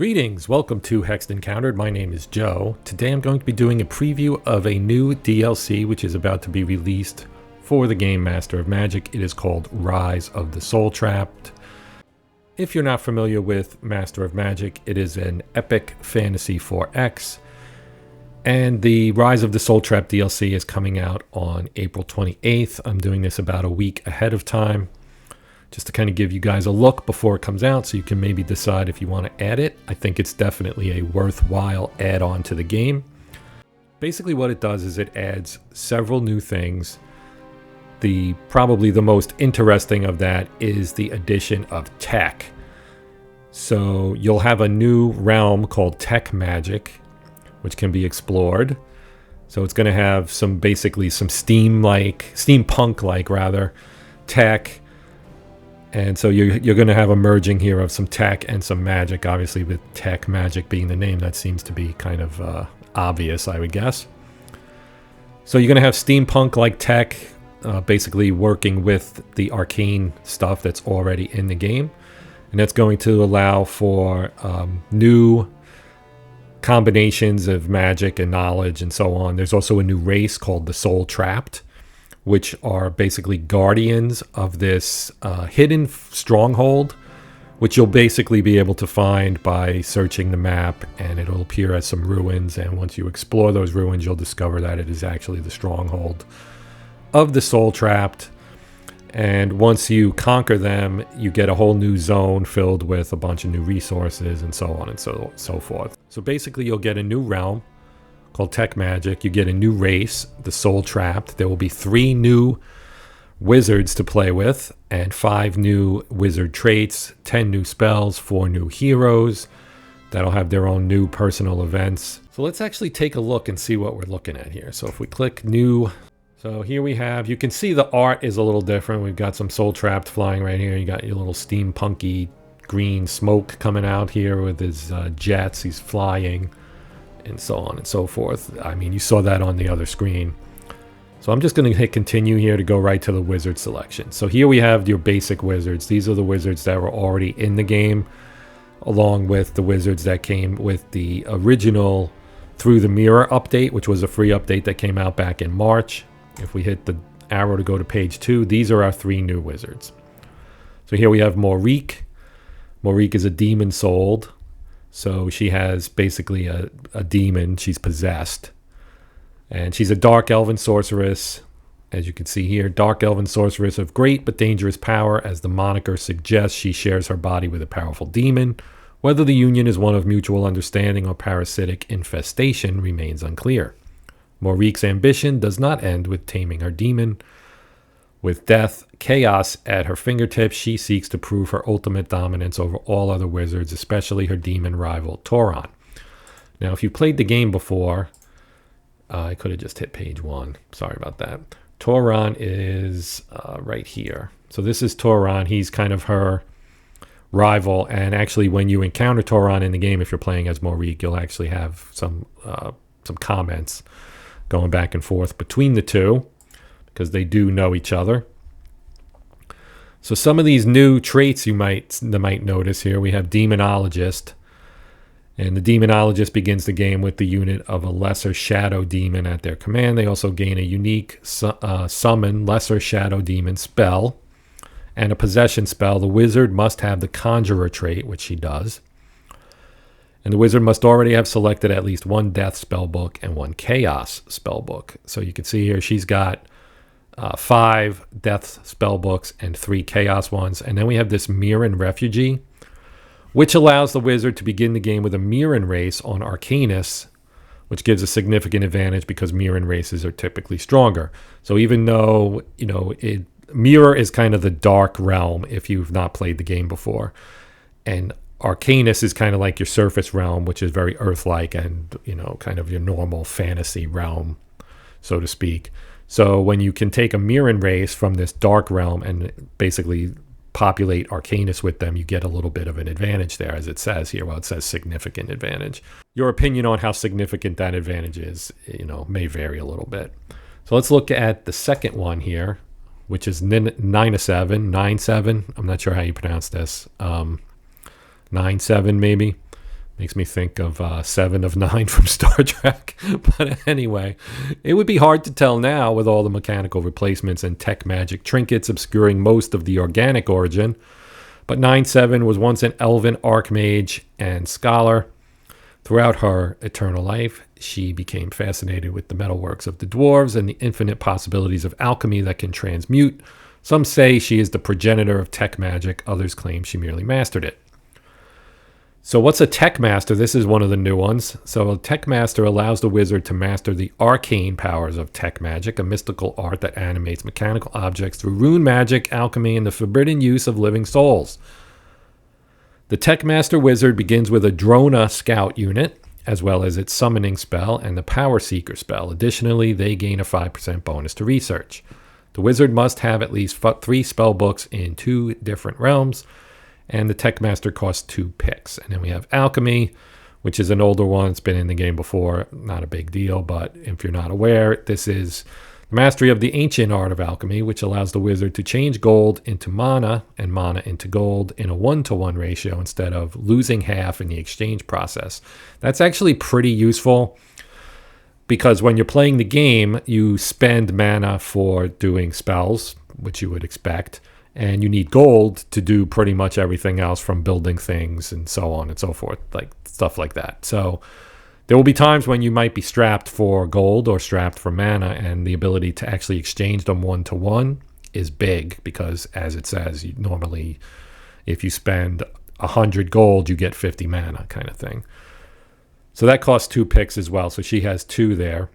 Greetings, welcome to Hexed Encountered. My name is Joe. Today I'm going to be doing a preview of a new DLC which is about to be released for the game Master of Magic. It is called Rise of the Soultrapped. If you're not familiar with Master of Magic, it is an epic fantasy 4X. And the Rise of the Soultrapped DLC is coming out on April 28th. I'm doing this about a week ahead of time, just to kind of give you guys a look before it comes out so you can maybe decide if you want to add it. I think it's definitely a worthwhile add-on to the game. Basically what it does is it adds several new things. Probably the most interesting of that is the addition of tech. So you'll have a new realm called Tech Magic, which can be explored. So it's going to have some steampunk-like tech. And so you're going to have a merging here of some tech and some magic. Obviously, with Tech Magic being the name, that seems to be kind of obvious, I would guess. So you're going to have steampunk-like tech, basically working with the arcane stuff that's already in the game. And that's going to allow for new combinations of magic and knowledge and so on. There's also a new race called the Soultrapped, which are basically guardians of this hidden stronghold, which you'll basically be able to find by searching the map, and it'll appear as some ruins, and once you explore those ruins, you'll discover that it is actually the stronghold of the Soultrapped. And once you conquer them, you get a whole new zone filled with a bunch of new resources and so on and so forth. So basically you'll get a new realm called Tech Magic. You get a new race, the Soultrapped. There will be 3 new wizards to play with and 5 new wizard traits, 10 new spells, 4 new heroes that'll have their own new personal events. So let's actually take a look and see what we're looking at here. So if we click new, so here we have, you can see the art is a little different. We've got some Soultrapped flying right here. You got your little steampunky green smoke coming out here with his jets. He's flying, and so on and so forth. I mean, you saw that on the other screen. So I'm just going to hit continue here to go right to the wizard selection. So here we have your basic wizards. These are the wizards that were already in the game, along with the wizards that came with the original Through the Mirror update, which was a free update that came out back in March. If we hit the arrow to go to page 2, these are our 3 new wizards. So here we have Maurique. Maurique is a demon souled. So she has basically a demon. She's possessed. And she's a dark elven sorceress. As you can see here, dark elven sorceress of great but dangerous power. As the moniker suggests, she shares her body with a powerful demon. Whether the union is one of mutual understanding or parasitic infestation remains unclear. Maurique's ambition does not end with taming her demon. With death, chaos at her fingertips, she seeks to prove her ultimate dominance over all other wizards, especially her demon rival, Tauron. Now, if you played the game before, I could have just hit page 1. Sorry about that. Tauron is right here. So this is Tauron. He's kind of her rival, and actually when you encounter Tauron in the game, if you're playing as Maurique, you'll actually have some comments going back and forth between the two, because they do know each other. So some of these new traits you might notice here. We have Demonologist, and the Demonologist begins the game with the unit of a Lesser Shadow Demon at their command. They also gain a unique Summon Lesser Shadow Demon spell and a Possession spell. The wizard must have the Conjurer trait, which she does. And the wizard must already have selected at least 1 Death spellbook and 1 Chaos spellbook. So you can see here she's got 5 Death spellbooks and 3 Chaos ones. And then we have this Mirren Refugee, which allows the wizard to begin the game with a Mirren race on Arcanus, which gives a significant advantage because Mirren races are typically stronger. So even though, Mirror is kind of the dark realm if you've not played the game before. And Arcanus is kind of like your surface realm, which is very Earth-like and, kind of your normal fantasy realm, so to speak. So when you can take a Mirren race from this dark realm and basically populate Arcanus with them, you get a little bit of an advantage there, as it says here. Well, it says significant advantage. Your opinion on how significant that advantage is, may vary a little bit. So let's look at the second one here, which is 9-7. I'm not sure how you pronounce this. 9-7 maybe. Makes me think of 7 of 9 from Star Trek. But anyway, it would be hard to tell now with all the mechanical replacements and tech magic trinkets obscuring most of the organic origin. But 9-7 was once an elven archmage and scholar. Throughout her eternal life, she became fascinated with the metalworks of the dwarves and the infinite possibilities of alchemy that can transmute. Some say she is the progenitor of tech magic. Others claim she merely mastered it. So what's a tech master? This is one of the new ones. So a tech master allows the wizard to master the arcane powers of tech magic, a mystical art that animates mechanical objects through rune magic, alchemy, and the forbidden use of living souls. The tech master wizard begins with a Drona scout unit, as well as its summoning spell and the power seeker spell. Additionally, they gain a 5% bonus to research. The wizard must have at least 3 spell books in 2 different realms, and the Tech Master costs 2 picks. And then we have Alchemy, which is an older one. It's been in the game before. Not a big deal, but if you're not aware, this is the mastery of the ancient art of alchemy, which allows the wizard to change gold into mana and mana into gold in a 1-to-1 ratio instead of losing half in the exchange process. That's actually pretty useful because when you're playing the game, you spend mana for doing spells, which you would expect, and you need gold to do pretty much everything else from building things and so on and so forth, like stuff like that. So there will be times when you might be strapped for gold or strapped for mana, and the ability to actually exchange them 1-to-1 is big because, as it says, you normally, if you spend 100 gold, you get 50 mana kind of thing. So that costs 2 picks as well. So she has 2 there.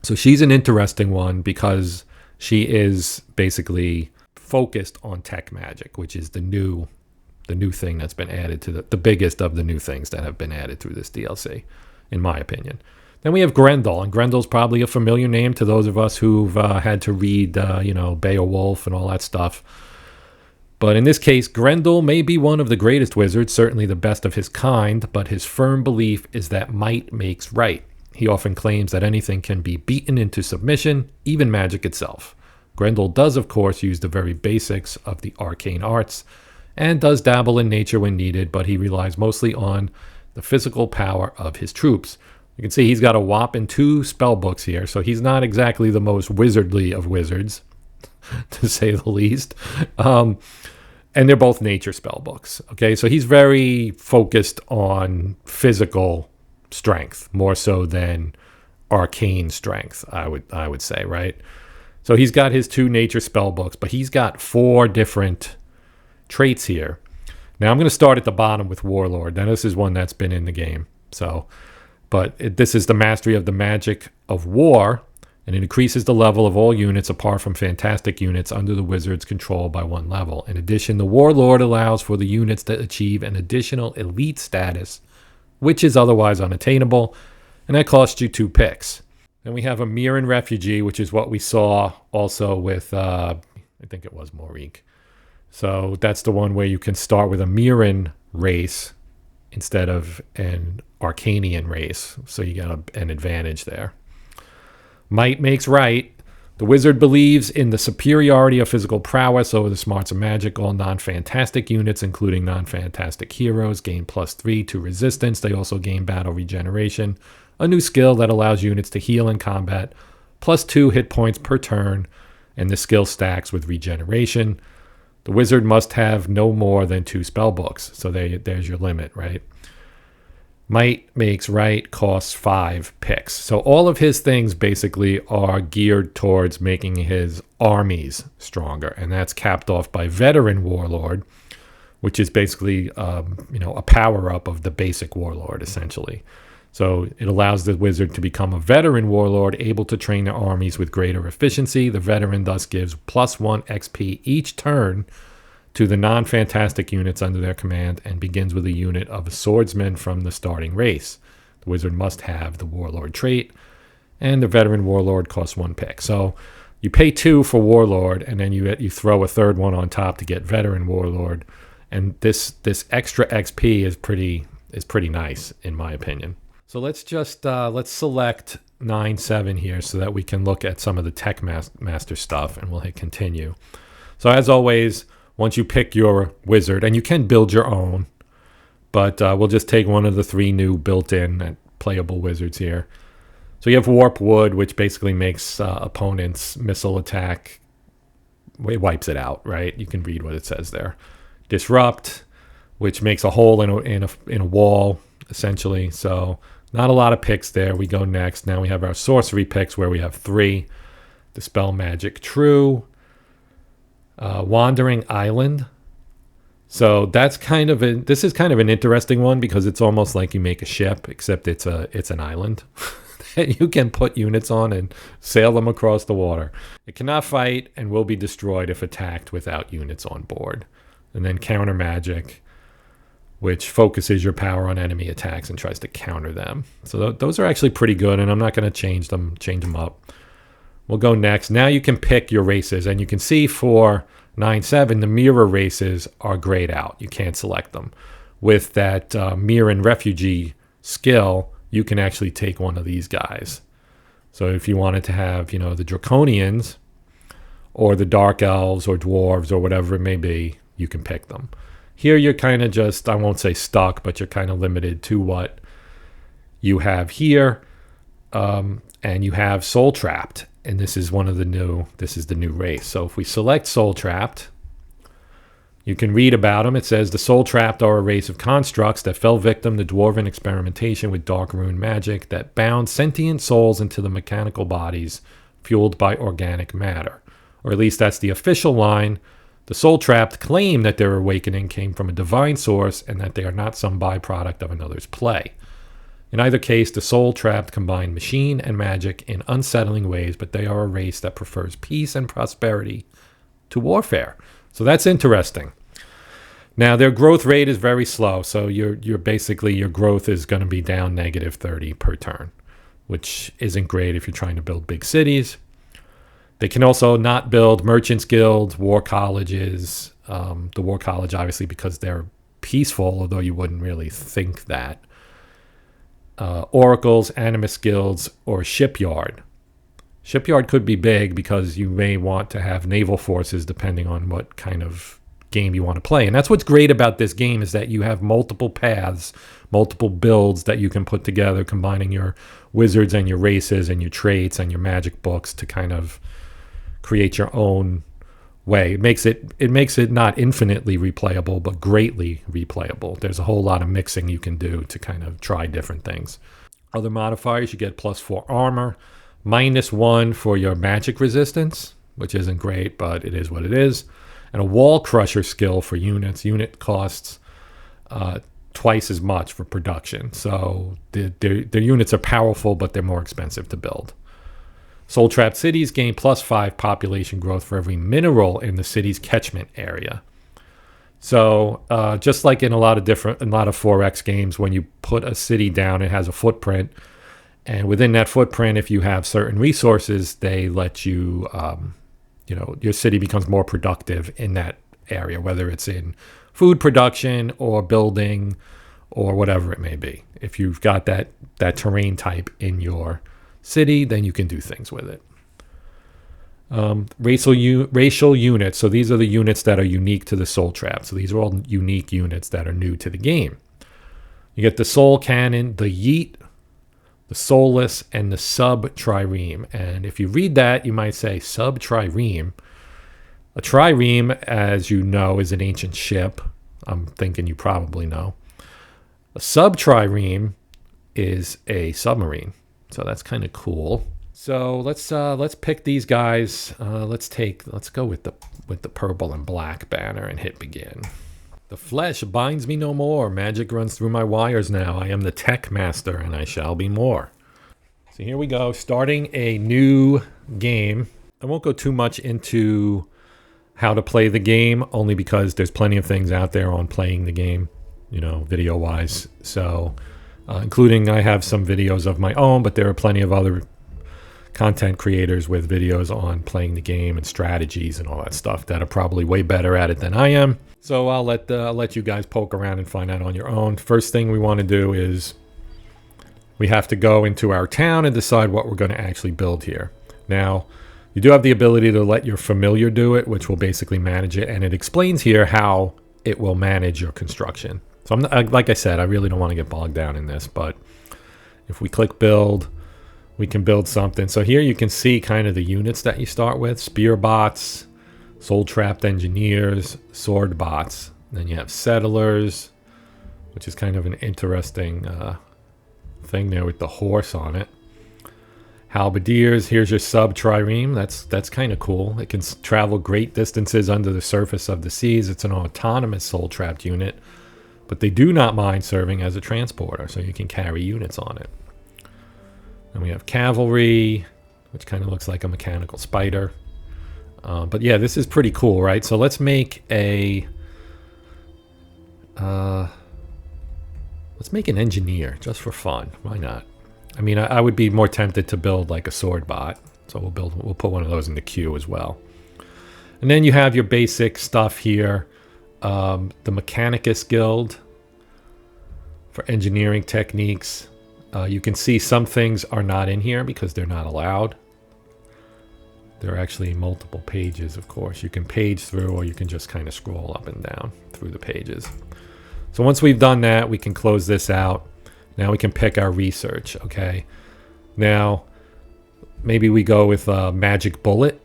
So she's an interesting one because she is basically focused on tech magic, which is the new thing that's been added to the biggest of the new things that have been added through this DLC, in my opinion. Then we have Grendel, and Grendel's probably a familiar name to those of us who've had to read, Beowulf and all that stuff. But in this case, Grendel may be one of the greatest wizards, certainly the best of his kind, but his firm belief is that might makes right. He often claims that anything can be beaten into submission, even magic itself. Grendel does, of course, use the very basics of the arcane arts and does dabble in nature when needed, but he relies mostly on the physical power of his troops. You can see he's got a whopping 2 spell books here, so he's not exactly the most wizardly of wizards, to say the least. And they're both nature spell books. Okay, so he's very focused on physical strength, more so than arcane strength, I would say, right? So he's got his 2 nature spell books, but he's got 4 different traits here. Now I'm going to start at the bottom with Warlord. Now this is one that's been in the game. This is the mastery of the magic of war, and it increases the level of all units apart from fantastic units under the wizard's control by 1 level. In addition, the Warlord allows for the units that achieve an additional elite status, which is otherwise unattainable, and that costs you 2 picks. Then we have a Mirren refugee, which is what we saw also with, I think it was Morik. So that's the one where you can start with a Mirren race instead of an Arcanian race. So you got an advantage there. Might makes right. The wizard believes in the superiority of physical prowess over the smarts of magic. All non-fantastic units, including non-fantastic heroes, gain +3 to resistance. They also gain battle regeneration, a new skill that allows units to heal in combat, +2 hit points per turn, and the skill stacks with regeneration. The wizard must have no more than 2 spell books, so there's your limit, right? Might makes right costs 5 picks. So all of his things basically are geared towards making his armies stronger, and that's capped off by Veteran Warlord, which is basically a power-up of the basic Warlord, essentially. So it allows the wizard to become a Veteran Warlord, able to train their armies with greater efficiency. The Veteran thus gives +1 XP each turn to the non-fantastic units under their command and begins with a unit of a swordsman from the starting race. The wizard must have the Warlord trait, and the Veteran Warlord costs 1 pick. So you pay 2 for Warlord, and then you throw a 3rd one on top to get Veteran Warlord, and this extra XP is pretty nice, in my opinion. So let's just let's select 9-7 here so that we can look at some of the Tech Master stuff, and we'll hit continue. So as always, once you pick your wizard, and you can build your own, but we'll just take one of the 3 new built-in playable wizards here. So you have Warp Wood, which basically makes opponents' missile attack. It wipes it out, right? You can read what it says there. Disrupt, which makes a hole in a wall, essentially. So not a lot of picks there. We go next. Now we have our sorcery picks, where we have 3. Dispel Magic True. Wandering Island. So that's this is kind of an interesting one, because it's almost like you make a ship, except it's an island that you can put units on and sail them across the water. It cannot fight and will be destroyed if attacked without units on board. And then Counter Magic, which focuses your power on enemy attacks and tries to counter them. So those are actually pretty good, and I'm not going to change them up. We'll go next. Now you can pick your races, and you can see for 9/7, the mirror races are grayed out. You can't select them. With that mirror and refugee skill, you can actually take one of these guys. So if you wanted to have, the Draconians or the Dark Elves or Dwarves or whatever it may be, you can pick them. Here you're kind of just, I won't say stuck, but you're kind of limited to what you have here. And you have Soultrapped. And this is the new race. So if we select Soultrapped, you can read about them. It says the Soultrapped are a race of constructs that fell victim to dwarven experimentation with dark rune magic that bound sentient souls into the mechanical bodies fueled by organic matter. Or at least that's the official line. The Soultrapped claim that their awakening came from a divine source and that they are not some byproduct of another's play. In either case, the Soultrapped combine machine and magic in unsettling ways, but they are a race that prefers peace and prosperity to warfare. So that's interesting. Now, their growth rate is very slow, so your growth is going to be down -30 per turn, which isn't great if you're trying to build big cities. They can also not build merchants' guilds, war colleges. The war college, obviously, because they're peaceful, although you wouldn't really think that. Oracles, animus guilds, or shipyard. Shipyard could be big because you may want to have naval forces depending on what kind of game you want to play. And that's what's great about this game, is that you have multiple paths, multiple builds that you can put together, combining your wizards and your races and your traits and your magic books to kind of create your own way. It makes it not infinitely replayable, but greatly replayable. There's a whole lot of mixing you can do to kind of try different things. Other modifiers, you get +4 armor, -1 for your magic resistance, which isn't great, but it is what it is. And a wall crusher skill for units. Unit costs twice as much for production. So the units are powerful, but they're more expensive to build. Soultrapped cities gain +5 population growth for every mineral in the city's catchment area. So just like in a lot of 4X games, when you put a city down, it has a footprint. And within that footprint, if you have certain resources, they let you, your city becomes more productive in that area, whether it's in food production or building or whatever it may be. If you've got that terrain type in your city, then you can do things with it. Racial units. So these are the units that are unique to the Soultrapped. So these are all unique units that are new to the game. You get the Soul Cannon, the Yeet, the Soulless, and the Sub-Trireme. And if you read that, you might say Sub-Trireme. A trireme, as you know, is an ancient ship. I'm thinking you probably know. A Sub-Trireme is a submarine. So that's kind of cool. So let's pick these guys. Let's go with the purple and black banner and hit begin. The flesh binds me no more. Magic runs through my wires now. I am the tech master, and I shall be more. So here we go, starting a new game. I won't go too much into how to play the game, only because there's plenty of things out there on playing the game, video-wise. So, including I have some videos of my own, but there are plenty of other content creators with videos on playing the game and strategies and all that stuff that are probably way better at it than I am. So I'll let you guys poke around and find out on your own. First thing we want to do is we have to go into our town and decide what we're going to actually build here. Now, you do have the ability to let your familiar do it, which will basically manage it, and it explains here how it will manage your construction. So I'm not, like I said, I really don't want to get bogged down in this, but if we click build, we can build something. So here you can see kind of the units that you start with: spear bots, Soultrapped engineers, sword bots. Then you have settlers, which is kind of an interesting thing there with the horse on it. Halberdiers, here's your sub-trireme. That's kind of cool. It can travel great distances under the surface of the seas. It's an autonomous Soultrapped unit, but they do not mind serving as a transporter, so you can carry units on it. Then we have cavalry, which kind of looks like a mechanical spider. But yeah, this is pretty cool, right? So let's make a... let's make an engineer, just for fun. Why not? I mean, I would be more tempted to build like a sword bot. So we'll put one of those in the queue as well. And then you have your basic stuff here. The Mechanicus Guild for engineering techniques. You can see some things are not in here because they're not allowed. There are actually multiple pages, of course. You can page through, or you can just kind of scroll up and down through the pages. So once we've done that, we can close this out. Now we can pick our research, okay? Now, maybe we go with Magic Bullet.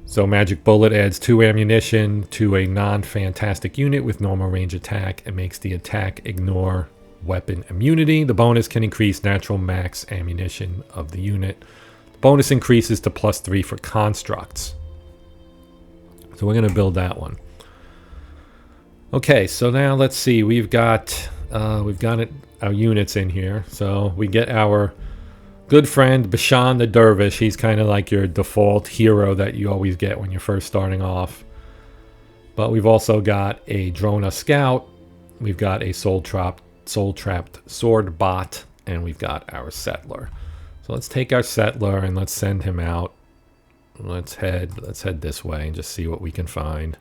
So Magic Bullet adds 2 ammunition to a non-fantastic unit with normal range attack. It makes the attack ignore weapon immunity. The bonus can increase natural max ammunition of the unit. The bonus increases to +3 for constructs. So we're going to build that one. Okay, so now let's see. We've got our units in here. So we get our good friend Bashan the Dervish. He's kind of like your default hero that you always get when you're first starting off. But we've also got a Drona Scout. We've got a Soultrapped sword bot, and we've got our settler. So let's take our settler and let's send him out. Let's head this way and just see what we can find.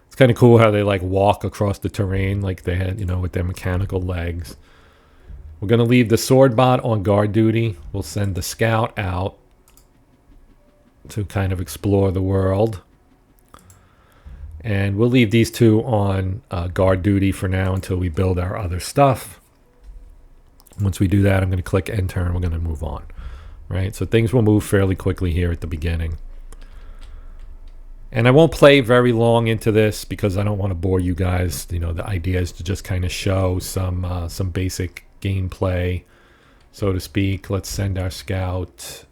It's kind of cool how they like walk across the terrain like they had, with their mechanical legs. We're going to leave the sword bot on guard duty. We'll send the scout out to kind of explore the world. And we'll leave these two on guard duty for now until we build our other stuff. Once we do that, I'm going to click enter and we're going to move on. Right? So things will move fairly quickly here at the beginning. And I won't play very long into this because I don't want to bore you guys. The idea is to just kind of show some basic gameplay, so to speak. Let's send our scout.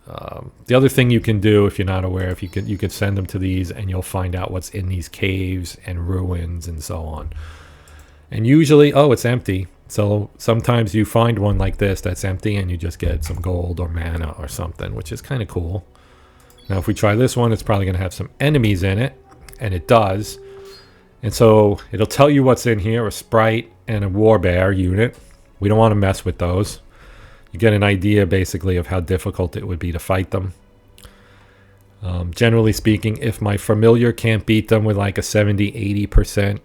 The other thing you can do, if you're not aware, you could send them to these and you'll find out what's in these caves and ruins and so on. And usually, it's empty. So sometimes you find one like this that's empty and you just get some gold or mana or something, which is kind of cool. Now, if we try this one, it's probably going to have some enemies in it, and it does. And so it'll tell you what's in here: a sprite and a warbear unit. We don't want to mess with those. You get an idea, basically, of how difficult it would be to fight them. Generally speaking, if my familiar can't beat them with like a 70-80%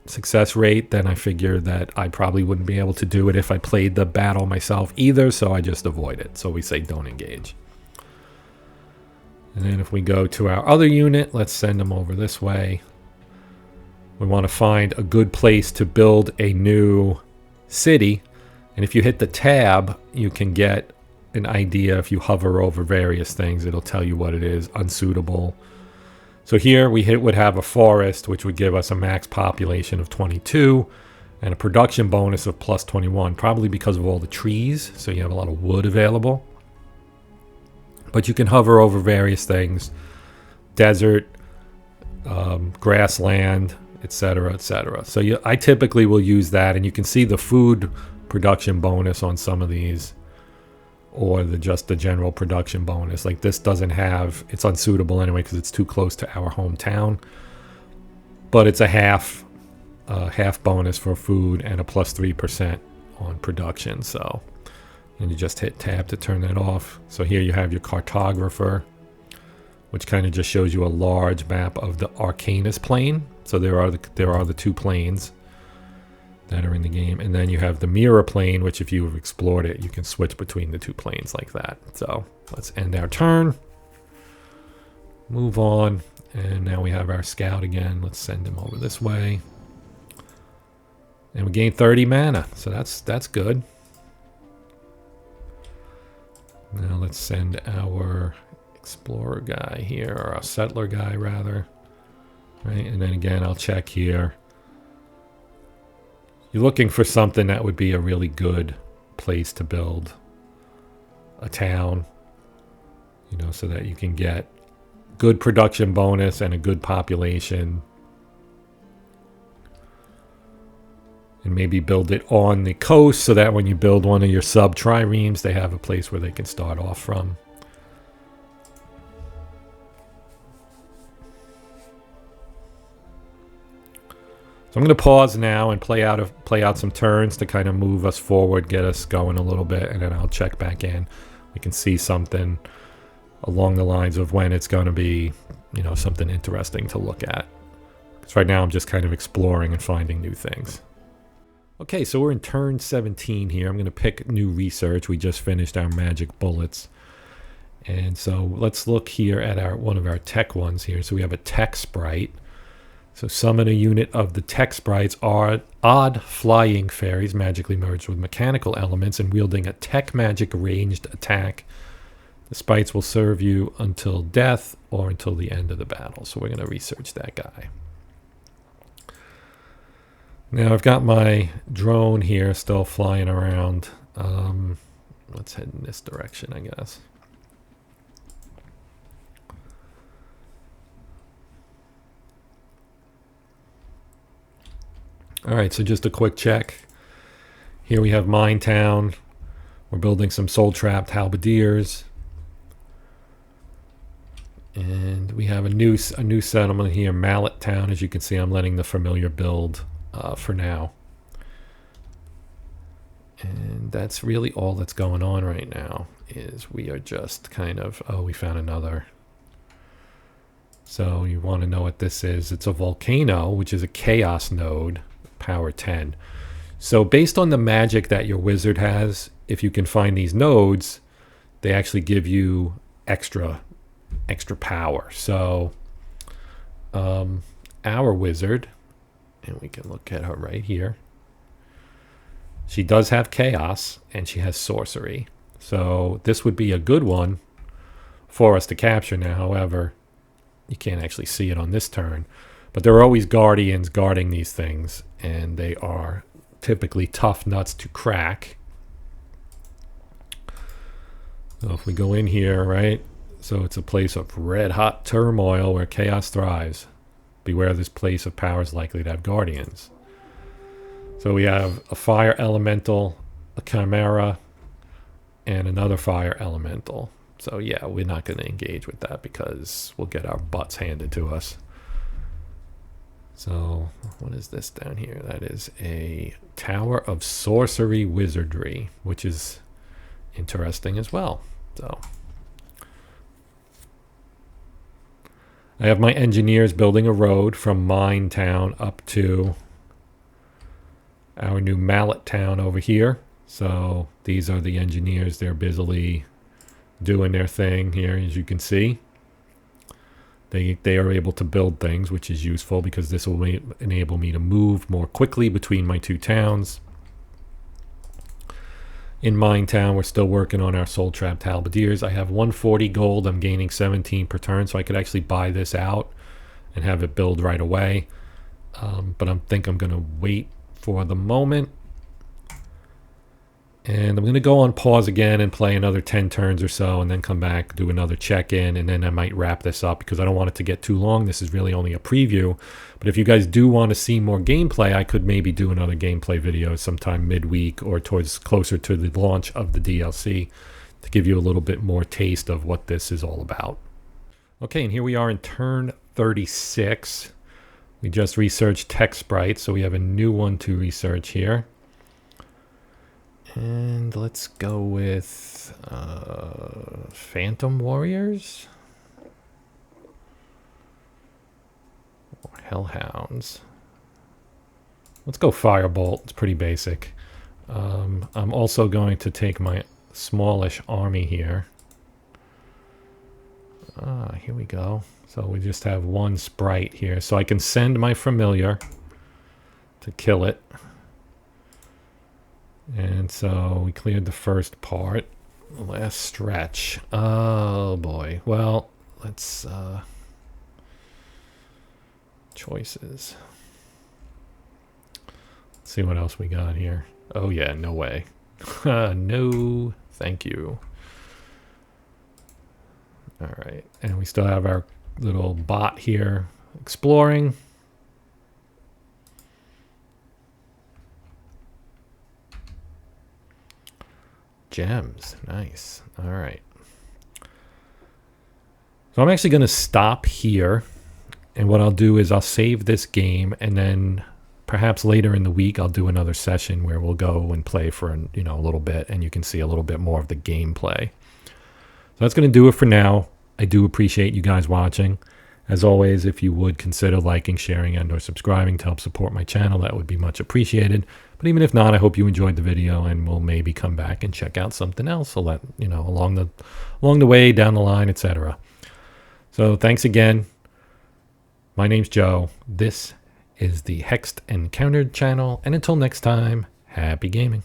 success rate, then I figure that I probably wouldn't be able to do it if I played the battle myself either, so I just avoid it. So we say don't engage. And then if we go to our other unit, let's send them over this way. We want to find a good place to build a new city. And if you hit the tab, you can get an idea. If you hover over various things, it'll tell you what it is: unsuitable. So here we would have a forest, which would give us a max population of 22 and a production bonus of +21, probably because of all the trees. So you have a lot of wood available. But you can hover over various things: desert, grassland, etc., etc. So I typically will use that, and you can see the food production bonus on some of these, or just the general production bonus. Like this doesn't have, it's unsuitable anyway because it's too close to our hometown. But it's a half bonus for food and a +3% on production. So. And you just hit tab to turn that off. So here you have your cartographer, which kind of just shows you a large map of the Arcanus plane. So there are the 2 planes that are in the game. And then you have the mirror plane, which if you've explored it, you can switch between the 2 planes like that. So let's end our turn. Move on. And now we have our scout again. Let's send him over this way. And we gain 30 mana, so that's good. Now let's send our explorer guy here, or our settler guy rather. Right, and then again I'll check here. You're looking for something that would be a really good place to build a town, you know, so that you can get good production bonus and a good population. And maybe build it on the coast so that when you build one of your sub-triremes, they have a place where they can start off from. So I'm going to pause now and play out some turns to kind of move us forward, get us going a little bit, and then I'll check back in. We can see something along the lines of when it's going to be, you know, something interesting to look at. Because right now I'm just kind of exploring and finding new things. Okay, so we're in turn 17 here. I'm going to pick new research. We just finished our magic bullets. And so let's look here at one of our tech ones here. So we have a tech sprite. So summon a unit of the tech sprites are odd flying fairies magically merged with mechanical elements and wielding a tech magic ranged attack. The sprites will serve you until death or until the end of the battle. So we're going to research that guy. Now I've got my drone here still flying around. Let's head in this direction, I guess. Alright, so just a quick check. Here we have Mine Town. We're building some Soultrapped halberdiers. And we have a new settlement here, Mallet Town. As you can see, I'm letting the familiar build for now. And that's really all that's going on right now, is we are just kind of, oh, we found another. So you want to know what this is. It's a volcano, which is a chaos node, power 10. So based on the magic that your wizard has, if you can find these nodes, they actually give you extra power. So our wizard, and we can look at her right here. She does have chaos and she has sorcery. So this would be a good one for us to capture now. However, you can't actually see it on this turn. But there are always guardians guarding these things, and they are typically tough nuts to crack. So if we go in here, right? So it's a place of red hot turmoil where chaos thrives. Beware, this place of power is likely to have guardians. So we have a fire elemental, a chimera, and another fire elemental. So yeah, we're not going to engage with that because we'll get our butts handed to us. So what is this down here? That is a Tower of Sorcery Wizardry, which is interesting as well. So I have my engineers building a road from Mine Town up to our new Mallet Town over here. So these are the engineers. They're busily doing their thing here, as you can see. They are able to build things, which is useful because this will enable me to move more quickly between my two towns. In Mine Town, we're still working on our Soultrapped halberdiers. I have 140 gold. I'm gaining 17 per turn, so I could actually buy this out and have it build right away. But I think I'm going to wait for the moment. And I'm going to go on pause again and play another 10 turns or so and then come back, do another check-in, and then I might wrap this up because I don't want it to get too long. This is really only a preview. But if you guys do want to see more gameplay, I could maybe do another gameplay video sometime midweek or towards closer to the launch of the DLC to give you a little bit more taste of what this is all about. Okay, and here we are in turn 36. We just researched Tech Sprites, so we have a new one to research here. And let's go with Phantom Warriors or Hellhounds. Let's go Firebolt. It's pretty basic. I'm also going to take my smallish army here. Here we go. So we just have one sprite here. So I can send my familiar to kill it. And so we cleared the first part. The last stretch. Oh boy. Well, let's choices. Let's see what else we got here. Oh yeah, no way. No, thank you. All right, and we still have our little bot here exploring. Gems, nice. All right. So I'm actually going to stop here, and what I'll do is I'll save this game, and then perhaps later in the week I'll do another session where we'll go and play for a little bit, and you can see a little bit more of the gameplay. So that's going to do it for now. I do appreciate you guys watching. As always, if you would consider liking, sharing, and or subscribing to help support my channel, that would be much appreciated. But even if not, I hope you enjoyed the video, and we'll maybe come back and check out something else along the way, down the line, etc. So thanks again. My name's Joe. This is the Hexed Encountered channel, and until next time, happy gaming.